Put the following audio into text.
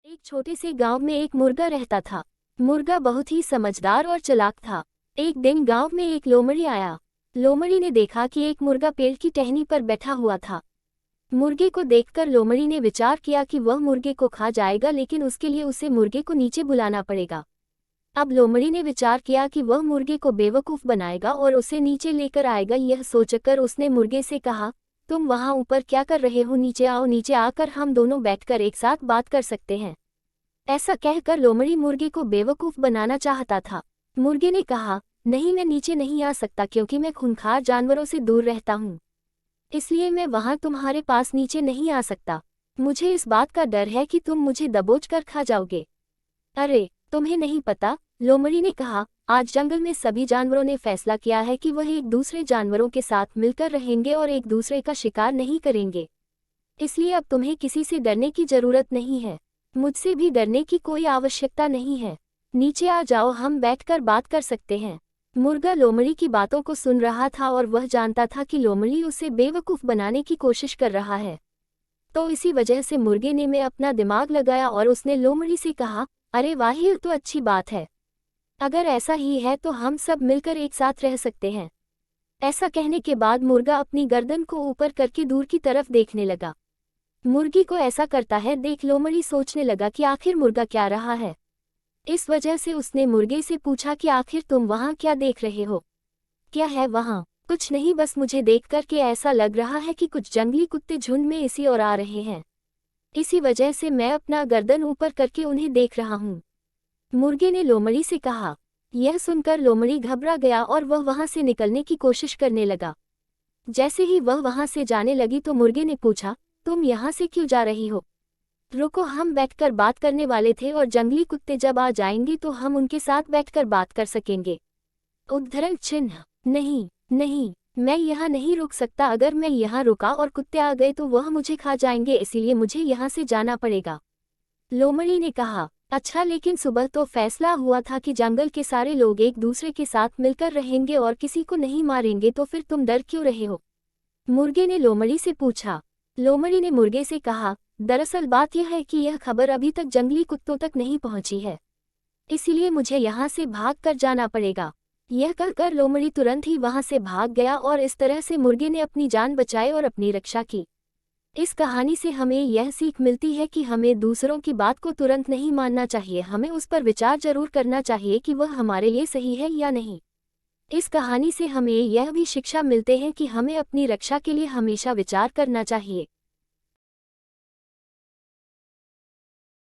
एक छोटे से गांव में एक मुर्गा रहता था। मुर्गा बहुत ही समझदार और चालाक था। एक दिन गांव में एक लोमड़ी आया। लोमड़ी ने देखा कि एक मुर्गा पेड़ की टहनी पर बैठा हुआ था। मुर्गे को देखकर लोमड़ी ने विचार किया कि वह मुर्गे को खा जाएगा, लेकिन उसके लिए उसे मुर्गे को नीचे बुलाना पड़ेगा। अब लोमड़ी ने विचार किया कि वह मुर्गे को बेवकूफ़ बनाएगा और उसे नीचे लेकर आएगा। यह सोचकर उसने मुर्गे से कहा, तुम वहाँ ऊपर क्या कर रहे हो, नीचे आओ, नीचे आकर हम दोनों बैठकर एक साथ बात कर सकते हैं। ऐसा कहकर लोमड़ी मुर्गे को बेवकूफ़ बनाना चाहता था। मुर्गे ने कहा, नहीं, मैं नीचे नहीं आ सकता क्योंकि मैं खूंखार जानवरों से दूर रहता हूँ, इसलिए मैं वहाँ तुम्हारे पास नीचे नहीं आ सकता। मुझे इस बात का डर है कि तुम मुझे दबोच कर खा जाओगे। अरे, तुम्हें नहीं पता, लोमड़ी ने कहा, आज जंगल में सभी जानवरों ने फैसला किया है कि वह एक दूसरे जानवरों के साथ मिलकर रहेंगे और एक दूसरे का शिकार नहीं करेंगे। इसलिए अब तुम्हें किसी से डरने की जरूरत नहीं है। मुझसे भी डरने की कोई आवश्यकता नहीं है। नीचे आ जाओ, हम बैठकर बात कर सकते हैं। मुर्गा लोमड़ी की बातों को सुन रहा था और वह जानता था कि लोमड़ी उसे बेवकूफ़ बनाने की कोशिश कर रहा है। तो इसी वजह से मुर्गे ने में अपना दिमाग लगाया और उसने लोमड़ी से कहा, अरे वाह, ये तो अच्छी बात है। अगर ऐसा ही है तो हम सब मिलकर एक साथ रह सकते हैं। ऐसा कहने के बाद मुर्गा अपनी गर्दन को ऊपर करके दूर की तरफ देखने लगा। मुर्गी को ऐसा करता है देख लोमड़ी सोचने लगा कि आखिर मुर्गा क्या रहा है। इस वजह से उसने मुर्गे से पूछा कि आखिर तुम वहाँ क्या देख रहे हो? क्या है वहाँ? कुछ नहीं, बस मुझे देखकर के ऐसा लग रहा है कि कुछ जंगली कुत्ते झुंड में इसी ओर आ रहे हैं। इसी वजह से मैं अपना गर्दन ऊपर करके उन्हें देख रहा हूँ। मुर्गे ने लोमड़ी से कहा। यह सुनकर लोमड़ी घबरा गया और वह वहाँ से निकलने की कोशिश करने लगा। जैसे ही वह वहाँ से जाने लगी तो मुर्गे ने पूछा, तुम यहाँ से क्यों जा रही हो? रुको, हम बैठकर बात करने वाले थे और जंगली कुत्ते जब आ जाएंगे तो हम उनके साथ बैठकर बात कर सकेंगे। उद्धरण चिन्ह। नहीं नहीं, मैं यहाँ नहीं रुक सकता। अगर मैं यहाँ रुका और कुत्ते आ गए तो वह मुझे खा जाएंगे, इसीलिए मुझे यहाँ से जाना पड़ेगा। लोमड़ी ने कहा, अच्छा, लेकिन सुबह तो फैसला हुआ था कि जंगल के सारे लोग एक दूसरे के साथ मिलकर रहेंगे और किसी को नहीं मारेंगे, तो फिर तुम डर क्यों रहे हो? मुर्गे ने लोमड़ी से पूछा। लोमड़ी ने मुर्गे से कहा, दरअसल बात यह है कि यह खबर अभी तक जंगली कुत्तों तक नहीं पहुंची है, इसीलिए मुझे यहाँ से भाग कर जाना पड़ेगा। यह कहकर लोमड़ी तुरंत ही वहाँ से भाग गया और इस तरह से मुर्गे ने अपनी जान बचाई और अपनी रक्षा की। इस कहानी से हमें यह सीख मिलती है कि हमें दूसरों की बात को तुरंत नहीं मानना चाहिए, हमें उस पर विचार जरूर करना चाहिए कि वह हमारे लिए सही है या नहीं। इस कहानी से हमें यह भी शिक्षा मिलते हैं कि हमें अपनी रक्षा के लिए हमेशा विचार करना चाहिए।